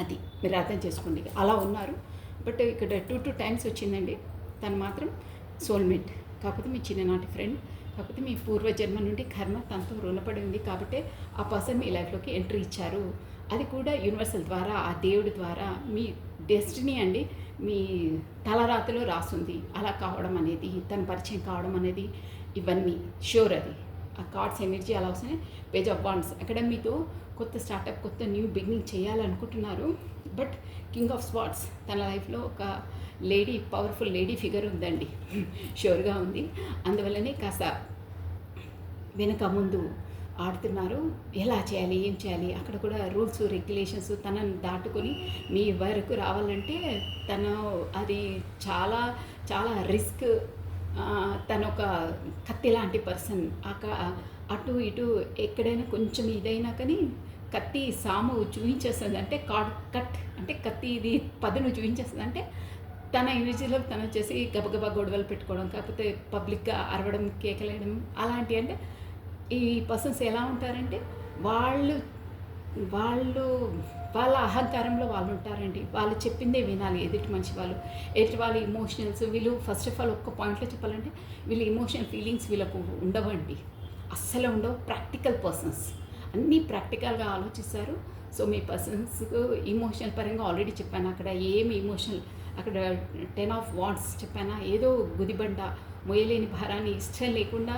అది మీరు అర్థం చేసుకోండి, అలా ఉన్నారు. బట్ ఇక్కడ 2 టైమ్స్ వచ్చిందండి. తను మాత్రం సోల్మేట్, కాకపోతే మీ చిన్ననాటి ఫ్రెండ్, కాకపోతే మీ పూర్వజన్మ నుండి కర్మ తనతో రుణపడి ఉంది కాబట్టి ఆ పర్సన్ మీ లైఫ్లోకి ఎంట్రీ ఇచ్చారు. అది కూడా యూనివర్సల్ ద్వారా, ఆ దేవుడి ద్వారా మీ డెస్టినీ అండి, మీ తలరాతిలో రాస్తుంది అలా కావడం అనేది, తన పరిచయం కావడం అనేది, ఇవన్నీ షూర్. అది ఆ కార్డ్స్ ఎనర్జీ అలా వస్తున్నాయి. పేజ్ ఆఫ్ వాండ్స్, అక్కడ మీతో కొత్త స్టార్టప్, కొత్త న్యూ బిగినింగ్ చేయాలనుకుంటున్నారు. బట్ కింగ్ ఆఫ్ స్వార్డ్స్, తన లైఫ్లో ఒక లేడీ, పవర్ఫుల్ లేడీ ఫిగర్ ఉందండి, షూర్గా ఉంది. అందువల్లనే కాస్త వెనక ముందు ఆడుతున్నారు. ఎలా చేయాలి, ఏం చేయాలి, అక్కడ కూడా రూల్స్ రెగ్యులేషన్స్ తనను దాటుకొని మీ వరకు రావాలంటే తను అది చాలా చాలా రిస్క్. తను ఒక కత్తి లాంటి పర్సన్. అటు ఇటు ఎక్కడైనా కొంచెం ఇదైనా కానీ కత్తి సాము చూపించేస్తుంది. అంటే కట్ అంటే కత్తి ఇది పదును చూపించేస్తుంది. అంటే తన ఎనర్జీలో తను వచ్చేసి గబగబా గొడవలు పెట్టుకోవడం, కాకపోతే పబ్లిక్గా అరవడం, కేకలేయడం అలాంటివి. అంటే ఈ పర్సన్స్ ఎలా ఉంటారంటే వాళ్ళు వాళ్ళు వాళ్ళ అహంకారంలో వాళ్ళు ఉంటారండి. వాళ్ళు చెప్పిందే వినాలి ఎదుటి మనిషి వాళ్ళు. ఎదుటి వాళ్ళ ఇమోషనల్స్, వీళ్ళు ఫస్ట్ ఆఫ్ ఆల్ ఒక్క పాయింట్లో చెప్పాలంటే వీళ్ళ ఇమోషనల్ ఫీలింగ్స్ వీళ్ళకు ఉండవండి, అస్సలు ఉండవు. ప్రాక్టికల్ పర్సన్స్, అన్నీ ప్రాక్టికల్గా ఆలోచిస్తారు. సో మీ పర్సన్స్కు ఇమోషనల్ పరంగా ఆల్రెడీ చెప్పాను. అక్కడ ఏమి ఇమోషనల్, అక్కడ 10 ఆఫ్ వాండ్స్ చెప్పానా, ఏదో గుదిబండ, మొయ్యలేని భారాన్ని, ఇష్టం లేకుండా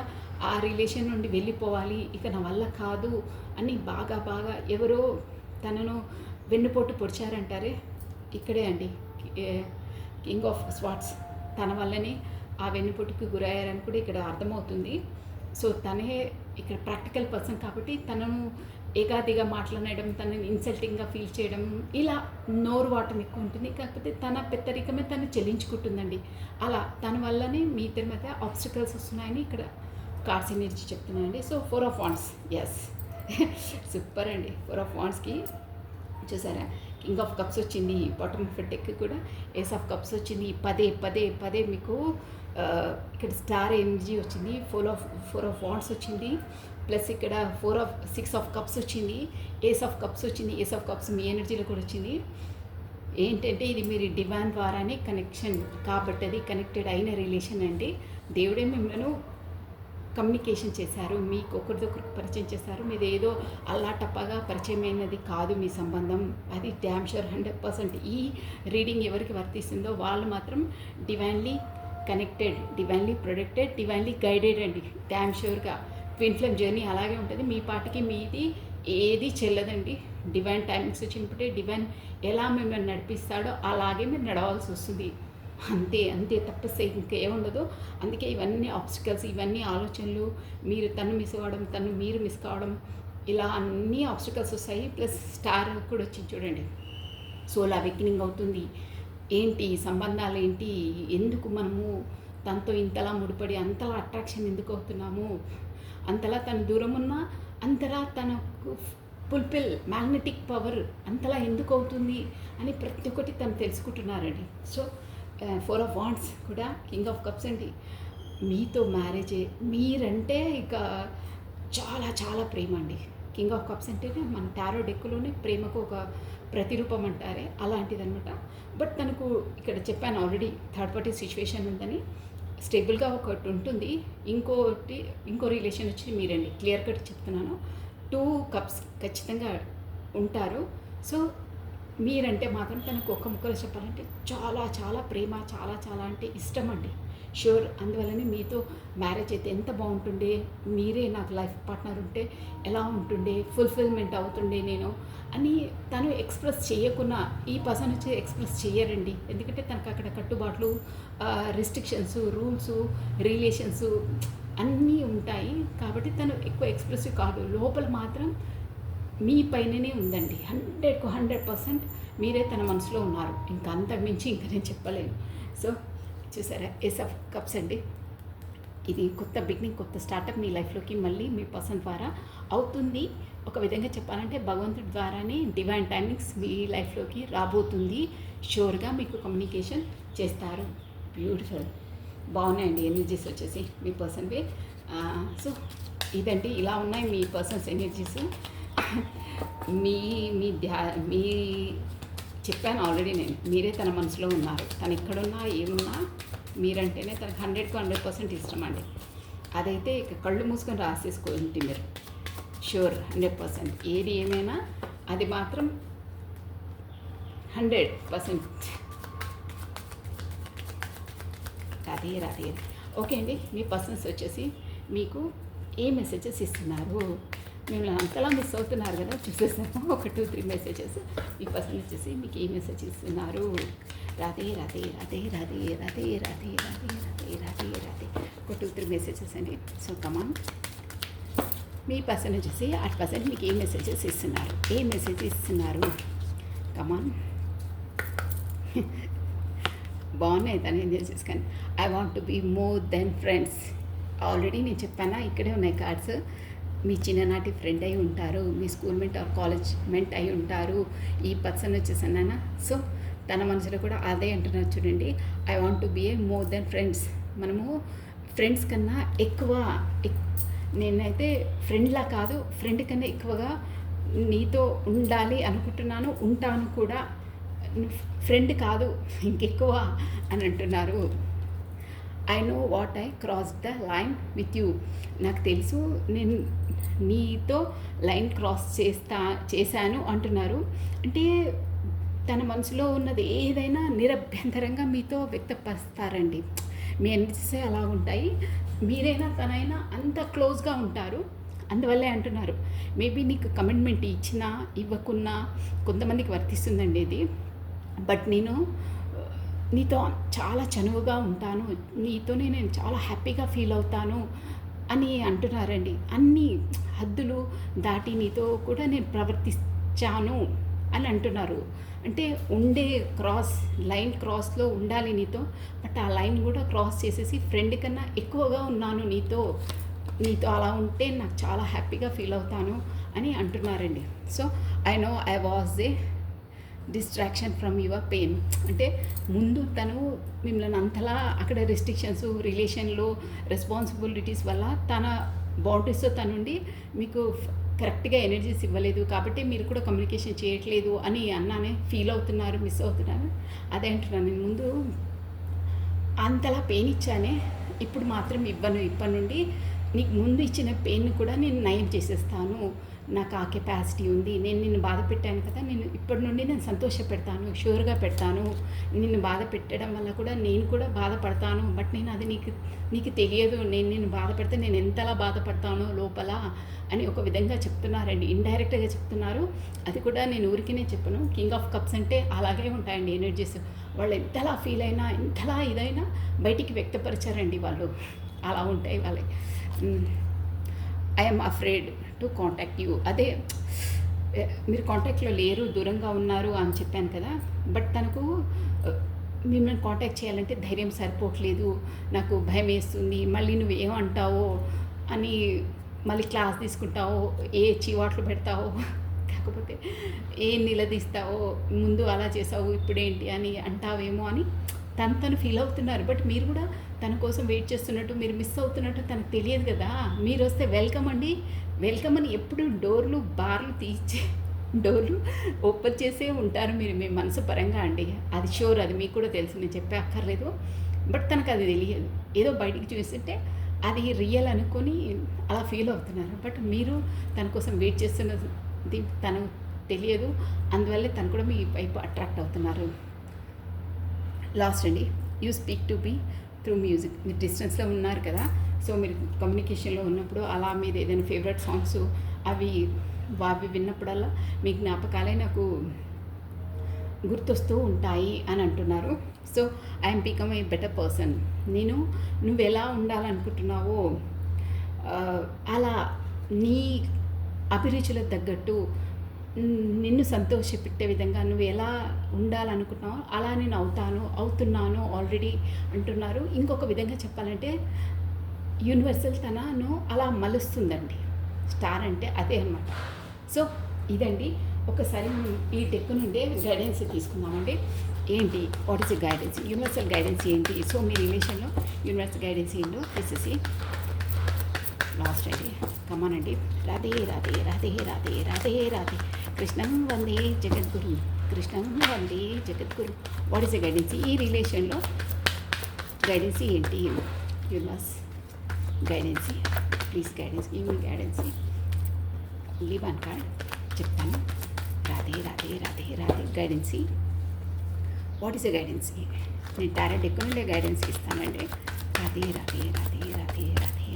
ఆ రిలేషన్ నుండి వెళ్ళిపోవాలి, ఇక నా వల్ల కాదు అని బాగా బాగా ఎవరో తనను వెన్నుపోటు పొడిచారంటారే, ఇక్కడే అండి కింగ్ ఆఫ్ స్వార్డ్స్. తన వల్లనే ఆ వెన్నుపోటుకి గురయ్యారని కూడా ఇక్కడ అర్థమవుతుంది. సో తనే ఇక్కడ ప్రాక్టికల్ పర్సన్ కాబట్టి తనను ఏకాదిగా మాట్లాడడం, తనని ఇన్సల్టింగ్గా ఫీల్ చేయడం, ఇలా నోరు వాటం ఎక్కువ ఉంటుంది. కాకపోతే తన పెద్దరికమే తను చెల్లించుకుంటుందండి. అలా తన వల్లనే మీ ఇద్దరి మధ్య ఆబ్స్టికల్స్ వస్తున్నాయని ఇక్కడ కార్డ్స్ ఎనర్జీ చెప్తున్నానండి. So 4 of wands, yes super అండి. 4 ఆఫ్ వాండ్స్కి చూసారా, కింగ్ ఆఫ్ కప్స్ వచ్చింది, బాటమ్ ఆఫ్ డెక్ కూడా ఏస్ ఆఫ్ కప్స్ వచ్చింది. పదే పదే పదే మీకు ఇక్కడ స్టార్ ఎనర్జీ వచ్చింది. 4 ఆఫ్ వాండ్స్ వచ్చింది. ప్లస్ ఇక్కడ 6 ఆఫ్ కప్స్ వచ్చింది, ఏస్ ఆఫ్ కప్స్ వచ్చింది. ఏస్ ఆఫ్ కప్స్ మీ ఎనర్జీలో కూడా వచ్చింది. ఏంటంటే ఇది మీరు డివైన్ ద్వారానే కనెక్షన్ కాబట్టి అది కనెక్టెడ్ అయిన రిలేషన్ అండి. దేవుడే మిమ్మల్ని కమ్యూనికేషన్ చేశారు, మీకు ఒకరిదొకరికి పరిచయం చేశారు. మీరు ఏదో అల్లా టప్పగా పరిచయమైనది కాదు మీ సంబంధం. అది డ్యామ్ షూర్ 100%. ఈ రీడింగ్ ఎవరికి వర్తిస్తుందో వాళ్ళు మాత్రం divinely connected, divinely protected, divinely guided అండి. డ్యామ్ షూర్గా ట్విన్ ఫ్లేమ్ జర్నీ అలాగే ఉంటుంది. మీ పాటికి మీది ఏది చెల్లదండి. డివైన్ టైమింగ్స్ వచ్చినప్పుడే డివైన్ ఎలా మిమ్మల్ని నడిపిస్తాడో అలాగే మీరు నడవాల్సి వస్తుంది. అంతే అంతే, తప్పిస్తే ఇంకేముండదు. అందుకే ఇవన్నీ ఆబ్స్టికల్స్, ఇవన్నీ ఆలోచనలు, మీరు తను మిస్ అవ్వడం, తను మీరు మిస్ కావడం, ఇలా అన్నీ ఆబ్స్టికల్స్ వస్తాయి. ప్లస్ స్టార్ కూడా వచ్చింది చూడండి. సోల్ అవేకనింగ్ అవుతుంది. ఏంటి సంబంధాలు ఏంటి, ఎందుకు మనము తనతో ఇంతలా ముడిపడి అంతలా అట్రాక్షన్ ఎందుకు అవుతున్నాము, అంతలా తను దూరం ఉన్నా అంతలా తనకు ఫుల్ఫిల్ మ్యాగ్నెటిక్ పవర్ అంతలా ఎందుకు అవుతుంది అని ప్రతి ఒక్కటి తను తెలుసుకుంటున్నారండి. సో 4 ఆఫ్ వాండ్స్ కూడా కింగ్ ఆఫ్ కప్స్ అండి. మీతో మ్యారేజే, మీరంటే ఇక చాలా చాలా ప్రేమ అండి. కింగ్ ఆఫ్ కప్స్ అంటేనే మన టారో డెక్లోనే ప్రేమకు ఒక ప్రతిరూపం అంటారే అలాంటిదనమాట. బట్ తనకు ఇక్కడ చెప్పాను ఆల్రెడీ థర్డ్ పార్టీ సిచ్యువేషన్ ఉందని. స్టేబుల్గా ఒకటి ఉంటుంది, ఇంకో రిలేషన్ వచ్చి మీరండి. క్లియర్ కట్ చెప్తున్నాను, 2 కప్స్ ఖచ్చితంగా ఉంటారు. సో మీరంటే మాత్రం తనకు ఒక్క ముక్కలో చెప్పాలంటే చాలా చాలా ప్రేమ, చాలా చాలా అంటే ఇష్టం అండి. ష్యూర్. అందువల్లనే మీతో మ్యారేజ్ అయితే ఎంత బాగుంటుండే, మీరే నాకు లైఫ్ పార్ట్నర్ ఉంటే ఎలా ఉంటుండే, ఫుల్ఫిల్మెంట్ అవుతుండే నేను అని తను ఎక్స్ప్రెస్ చేయకున్నా ఈ పర్సన్ వచ్చి ఎక్స్ప్రెస్ చేయరండి. ఎందుకంటే తనకు అక్కడ కట్టుబాట్లు, రిస్ట్రిక్షన్స్, రూల్స్, రిలేషన్స్ అన్నీ ఉంటాయి. కాబట్టి తను ఎక్కువ ఎక్స్ప్రెసివ్ కాదు. లోపల మాత్రం మీ పైననే ఉందండి. 100కు 100% మీరే తన మనసులో ఉన్నారు. ఇంకా అంతకు మించి ఇంకా నేను చెప్పలేను. సో చూసారా, ఏస్ ఆఫ్ కప్స్ అండి. ఇది కొత్త బిగినింగ్, కొత్త స్టార్టప్ మీ లైఫ్లోకి మళ్ళీ మీ పర్సన్ ద్వారా అవుతుంది. ఒక విధంగా చెప్పాలంటే భగవంతుడి ద్వారానే డివైన్ టైమింగ్స్ మీ లైఫ్లోకి రాబోతుంది. షూర్గా మీకు కమ్యూనికేషన్ చేస్తారు. బ్యూటిఫుల్, బాగున్నాయండి ఎనర్జీస్ వచ్చేసి మీ పర్సన్వి. సో ఇదండి, ఇలా ఉన్నాయి మీ పర్సన్స్ ఎనర్జీస్. మీ మీ చెప్పాను ఆల్రెడీ నేను, మీరే తన మనసులో ఉన్నారు. తను ఎక్కడున్నా ఏమున్నా మీరంటేనే తనకు 100కు 100% ఇష్టం అండి. అదైతే ఇక కళ్ళు మూసుకొని రాసేసుకోండి మీరు. ష్యూర్ 100%. ఏది ఏమైనా అది మాత్రం 100%. రాదే. ఓకే అండి, మీ పర్సన్స్ వచ్చేసి మీకు ఏ మెసేజెస్ ఇస్తున్నారు, మిమ్మల్ని అంతలా మిస్ అవుతున్నారు కదా, చూసేసాము. ఒక 2-3 మెసేజెస్. ఈ పర్సన్ వచ్చేసి మీకు ఏ మెసేజ్ ఇస్తున్నారు. రాధే. ఒక 2-3 మెసేజెస్ అండి. సో కమాన్, మీ పర్సన్ వచ్చేసి అట్ పర్సన్ మీకు ఏ మెసేజెస్ ఇస్తున్నారు, కమాన్. బాగున్నాయి తను ఏం చేసేసి. కానీ I want to be more than friends. Already నేను చెప్పానా, ఇక్కడే ఉన్నాయి కార్డ్స్. మీ చిన్ననాటి ఫ్రెండ్ అయి ఉంటారు, మీ school mate or college mate అయి ఉంటారు ఈ పర్సన్ వచ్చేసి అన్నానా. సో తన మనసులో కూడా అదే అంటున్నారు చూడండి, I want to be a more than friends. మనము ఫ్రెండ్స్ కన్నా ఎక్కువ, నేనైతే ఫ్రెండ్లా కాదు, ఫ్రెండ్ కన్నా ఎక్కువగా నీతో ఉండాలి అనుకుంటున్నాను, ఉంటాను కూడా. ఫ్రెండ్ కాదు ఇంకెక్కువ అని అంటున్నారు. I know what I cross the line with you. నాకు తెలుసు నేను నీతో లైన్ క్రాస్ చేశాను అంటున్నారు. అంటే తన మనసులో ఉన్నది ఏదైనా నిరభ్యంతరంగా మీతో వ్యక్తపరుస్తారండి. మీ ఎనర్జీసే అలా ఉంటాయి. మీరైనా తనైనా అంత క్లోజ్గా ఉంటారు. అందువల్లే అంటున్నారు. మేబీ నీకు కమిట్మెంట్ ఇచ్చినా ఇవ్వకున్నా కొంతమందికి వర్తిస్తుందండి ఇది. బట్ నేను నీతో చాలా చనువుగా ఉంటాను, నీతోనే నేను చాలా హ్యాపీగా ఫీల్ అవుతాను అని అంటున్నారండి. అన్ని హద్దులు దాటి నీతో కూడా నేను ప్రవర్తించాను అని అంటున్నారు. అంటే ఉండే లైన్ క్రాస్లో ఉండాలి నీతో, బట్ ఆ లైన్ కూడా క్రాస్ చేసేసి ఫ్రెండ్ కన్నా ఎక్కువగా ఉన్నాను నీతో అలా ఉంటే నాకు చాలా హ్యాపీగా ఫీల్ అవుతాను అని అంటున్నారండి. So I know I was a distraction from your pain. అంటే ముందు తను మిమ్మల్ని అంతలా అక్కడ రెస్ట్రిక్షన్స్, రిలేషన్లో రెస్పాన్సిబిలిటీస్ వల్ల తన బౌండరీస్తో తనుండి మీకు కరెక్ట్గా ఎనర్జీస్ ఇవ్వలేదు, కాబట్టి మీరు కూడా కమ్యూనికేషన్ చేయట్లేదు అని అన్నానే ఫీల్ అవుతున్నారు, మిస్ అవుతున్నారు. అదే అంటున్నాను, నేను ముందు అంతలా పెయిన్ ఇచ్చానే, ఇప్పుడు మాత్రం ఇవ్వను. ఇప్పటి నుండి నీకు ముందు ఇచ్చిన పెయిన్ కూడా నేను నయం చేసేస్తాను, నాకు ఆ కెపాసిటీ ఉంది. నేను నిన్ను బాధ పెట్టాను కదా, నేను ఇప్పటి నుండి నేను సంతోష పెడతాను, షూర్గా పెడతాను. నిన్ను బాధ పెట్టడం వల్ల కూడా నేను కూడా బాధపడతాను, బట్ నేను అది నీకు తెలియదు. నేను బాధ పెడితే నేను ఎంతలా బాధపడతానో లోపల అని ఒక విధంగా చెప్తున్నారండి, ఇండైరెక్ట్గా చెప్తున్నారు. అది కూడా నేను ఊరికినే చెప్పను. కింగ్ ఆఫ్ కప్స్ అంటే అలాగే ఉంటాయండి ఎనర్జీస్. వాళ్ళు ఎంతలా ఫీల్ అయినా, ఎంతలా ఇదైనా బయటికి వ్యక్తపరిచారండి వాళ్ళు, అలా ఉంటాయి వాళ్ళకి. I'm afraid to contact you. అదే మీరు కాంటాక్ట్‌లో లేరు, దూరంగా ఉన్నారు అని చెప్పాను కదా! బట్ తనకు ఆహ్, మిమ్మల్ని కాంటాక్ట్ చేయాలంటే ధైర్యం సరిపోవట్లేదు. నాకు భయమేస్తుంది. మళ్ళీ నువ్వేమంటావో అని మళ్ళీ క్లాస్ తీసుకుంటావో, ఏ చీవాట్లు పెడతావో, కాకపోతే ఏం నిలదీస్తావో, ముందు అలా చేసావు ఇప్పుడేంటి అని అంటావేమో అని తను ఫీల్ అవుతున్నారు. బట్ మీరు కూడా తన కోసం వెయిట్ చేస్తున్నట్టు, మీరు మిస్ అవుతున్నట్టు తనకు తెలియదు కదా! మీరొస్తే వెల్కమ్ అండి. వెల్కమ్ అని ఎప్పుడు బార్లు తీర్చే డోర్లు ఓపెన్ చేసే ఉంటారు మీరు మీ మనసు పరంగా అండి. అది షూర్, అది మీకు కూడా తెలుసు, నేను చెప్పే అక్కర్లేదు. బట్ తనకు అది తెలియదు. ఏదో బయటికి చూస్తుంటే అది రియల్ అనుకొని అలా ఫీల్ అవుతున్నారు. బట్ మీరు తన కోసం వెయిట్ చేస్తున్నది తనకు తెలియదు. అందువల్లే తను కూడా మీ వైపు అట్రాక్ట్ అవుతున్నారు. లాస్ట్ అండి, you speak to be through music. మీరు డిస్టెన్స్లో ఉన్నారు కదా, సో మీరు కమ్యూనికేషన్లో ఉన్నప్పుడు అలా మీరు ఏదైనా ఫేవరెట్ సాంగ్స్ అవి విన్నప్పుడల్లా మీ జ్ఞాపకాలే నాకు గుర్తొస్తూ ఉంటాయి అని అంటున్నారు. So I'm become a better person. నువ్వు ఎలా ఉండాలనుకుంటున్నావో అలా నీ అభిరుచులకు తగ్గట్టు నిన్ను సంతోషపెట్టే విధంగా నువ్వు ఎలా ఉండాలనుకుంటున్నావో అలా నేను అవుతున్నాను ఆల్రెడీ అంటున్నారు. ఇంకొక విధంగా చెప్పాలంటే యూనివర్సల్ తనను అలా మలుస్తుందండి. స్టార్ అంటే అదే అనమాట. సో ఇదండి, ఒకసారి మనం ఈ టెక్ నుండే గైడెన్స్ తీసుకుందామండి. ఏంటి, what is guidance, universal guidance ఏంటి? సో మీ రిలేషన్లో యూనివర్సల్ గైడెన్స్ ఏంటో తీసేసి లాస్ట్ అండి, కమానండి. రాధే రాధే రాధే రాధే రాధే రాధే కృష్ణం వందే జగద్గురు, కృష్ణం వందే జగద్గురు. What is guidance? ఈ రిలేషన్లో గైడెన్స్ ఏంటి? Universe guidance, please guidance, give me guidance. Leave one card చెప్తాను. Radhe Radhe Radhe Radhe guidance. What is a guidance? నేను టారో డెక్ నుండి గైడెన్స్ ఇస్తానండి. Radhe Radhe Radhe Radhe Radhe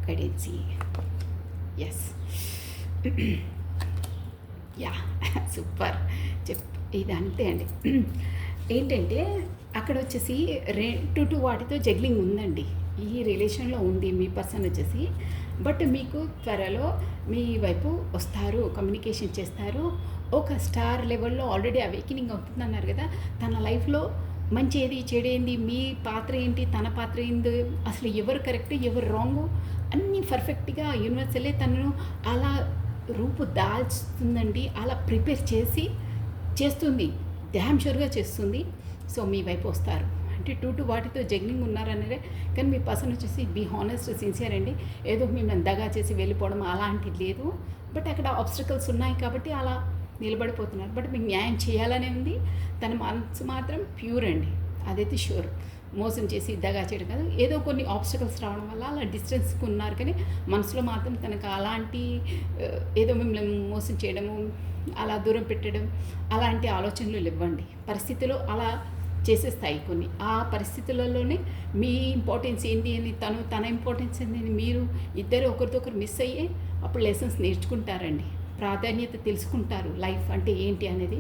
గైడెన్సీ. Yes, yeah, super. ఇది అంతే అండి. ఏంటంటే అక్కడ వచ్చేసి టూ వాటితో జగ్లింగ్ ఉందండి. ఈ రిలేషన్లో ఉంది మీ పర్సన్ వచ్చేసి. బట్ మీకు త్వరలో మీ వైపు వస్తారు, కమ్యూనికేషన్ చేస్తారు. ఒక స్టార్ లెవెల్లో ఆల్రెడీ అవేకినింగ్ అవుతుందన్నారు కదా. తన లైఫ్లో మంచి ఏది, చెడేంది, మీ పాత్ర ఏంటి, తన పాత్ర ఏంది, అసలు ఎవరు కరెక్ట్, ఎవరు రాంగ్, అన్నీ పర్ఫెక్ట్గా యూనివర్సలే తనను అలా రూపు దాల్చుతుందండి. అలా ప్రిపేర్ చేస్తుంది, డ్యామ్ షూర్గా చేస్తుంది. సో మీ వైపు వస్తారు. అంటే టూ వాటితో జగ్లింగ్ ఉన్నారనేదే. కానీ మీ పర్సన్ వచ్చేసి బీ హానెస్ట్, సిన్సియర్ అండి. ఏదో మిమ్మల్ని దగా చేసి వెళ్ళిపోవడం అలాంటిది లేదు. బట్ అక్కడ ఆబ్స్టికల్స్ ఉన్నాయి కాబట్టి అలా నిలబడిపోతున్నారు. బట్ మీకు న్యాయం చేయాలనే ఉంది. తన మనసు మాత్రం ప్యూర్ అండి, అదైతే షూర్. మోసం చేసి దగా చేయడం కాదు, ఏదో కొన్ని ఆబ్స్టికల్స్ రావడం వల్ల అలా డిస్టెన్స్కి ఉన్నారు. కానీ మనసులో మాత్రం తనకు అలాంటి ఏదో మిమ్మల్ని మోసం చేయడము, అలా దూరం పెట్టడం, అలాంటి ఆలోచనలు ఇవ్వండి. పరిస్థితులు అలా చేసేస్తాయి కొన్ని. ఆ పరిస్థితులలోనే మీ ఇంపార్టెన్స్ ఏంటి అని, తన ఇంపార్టెన్స్ ఏంటి అని మీరు ఇద్దరు ఒకరికొకరు మిస్ అయ్యే అప్పుడు లెసన్స్ నేర్చుకుంటారండి. ప్రాధాన్యత తెలుసుకుంటారు, లైఫ్ అంటే ఏంటి అనేది.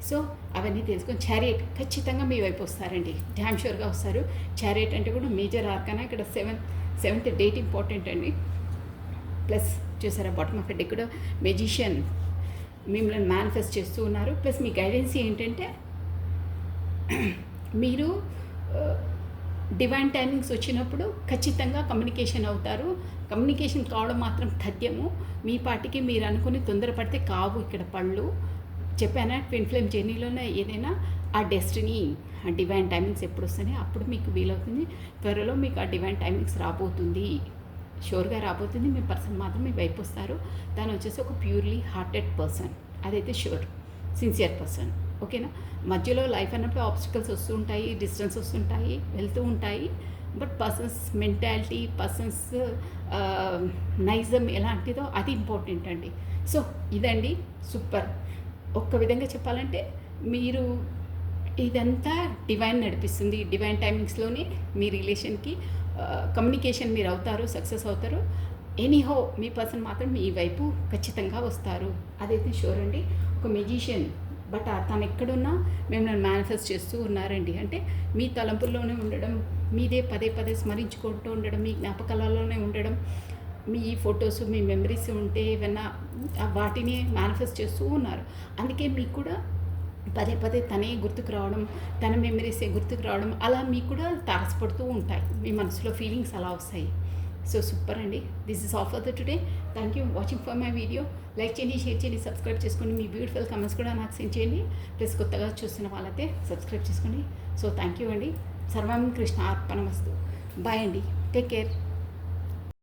సో అవన్నీ తెలుసుకొని చారియట్ ఖచ్చితంగా మీ వైపు వస్తారండి, డ్యామ్ షూర్గా వస్తారు. చారియట్ అంటే కూడా మేజర్ ఆర్కానా. ఇక్కడ సెవెంత్ డేట్ ఇంపార్టెంట్ అండి. ప్లస్ చూసారా బాటమ్ ఆఫ్ డెక్ కూడా మెజిషియన్ మిమ్మల్ని మేనిఫెస్ట్ చేస్తూ ఉన్నారు. ప్లస్ మీ గైడెన్స్ ఏంటంటే మీరు డివైన్ టైమింగ్స్ వచ్చినప్పుడు ఖచ్చితంగా కమ్యూనికేషన్ అవుతారు. కమ్యూనికేషన్ కావడం మాత్రం తథ్యము. మీ పాటికి మీరు అనుకుని తొందరపడితే కావు ఇక్కడ పళ్ళు. చెప్పానా, ట్విన్ ఫ్లేమ్ జర్నీలోనే ఏదైనా ఆ డెస్టినీ, ఆ డివైన్ టైమింగ్స్ ఎప్పుడు వస్తున్నాయి అప్పుడు మీకు వీలవుతుంది. త్వరలో మీకు ఆ డివైన్ టైమింగ్స్ రాబోతుంది, షూర్గా రాబోతుంది. మీ పర్సన్ మాత్రం మీ వైపు వస్తారు. తను వచ్చేసి ఒక ప్యూర్లీ హార్టెడ్ పర్సన్, అదైతే షూర్. సిన్సియర్ పర్సన్, ఓకేనా. మధ్యలో లైఫ్ అన్నప్పుడు ఆబ్స్టికల్స్ వస్తూ ఉంటాయి, డిస్టెన్స్ వస్తుంటాయి, వెళ్తూ ఉంటాయి. బట్ పర్సన్స్ మెంటాలిటీ, పర్సన్స్ నైజం ఎలాంటిదో అది ఇంపార్టెంట్ అండి. సో ఇదండి, సూపర్. ఒక్క విధంగా చెప్పాలంటే మీరు ఇదంతా డివైన్ నడిపిస్తుంది. డివైన్ టైమింగ్స్లోనే మీ రిలేషన్కి కమ్యూనికేషన్ మీరు అవుతారు, సక్సెస్ అవుతారు. ఎనీహో మీ పర్సన్ మాత్రం మీ వైపు ఖచ్చితంగా వస్తారు, అదైతే షూర్ అండి. ఒక మెజిషియన్, బట్ తను ఎక్కడున్నా మిమ్మల్ని మేనిఫెస్ట్ చేస్తూ ఉన్నారండి. అంటే మీ తలంపుల్లోనే ఉండడం, మీదే పదే పదే స్మరించుకుంటూ ఉండడం, మీ జ్ఞాపకాలలోనే ఉండడం, మీ ఫొటోస్, మీ మెమరీస్ ఉంటే ఏవన్నా వాటిని మేనిఫెస్ట్ చేస్తూ ఉన్నారు. అందుకే మీకు కూడా పదే పదే తనే గుర్తుకు రావడం, తన మెమరీసే గుర్తుకు రావడం, అలా మీకు కూడా తారసపడుతూ ఉంటాయి. మీ మనసులో ఫీలింగ్స్ అలా వస్తాయి. సో సూపర్ అండి. This is all for the today. Thank you watching for my video. Like చేయండి, షేర్ చేయండి, సబ్స్క్రైబ్ చేసుకోండి. మీ బ్యూటిఫుల్ కమెంట్స్ కూడా నాకు సెండ్ చేయండి. ప్లస్ కొత్తగా చూస్తున్న వాళ్ళైతే సబ్స్క్రైబ్ చేసుకోండి. సో థ్యాంక్ యూ అండి. సర్వం కృష్ణ అర్పణమస్తు. బాయ్ అండి. Take care.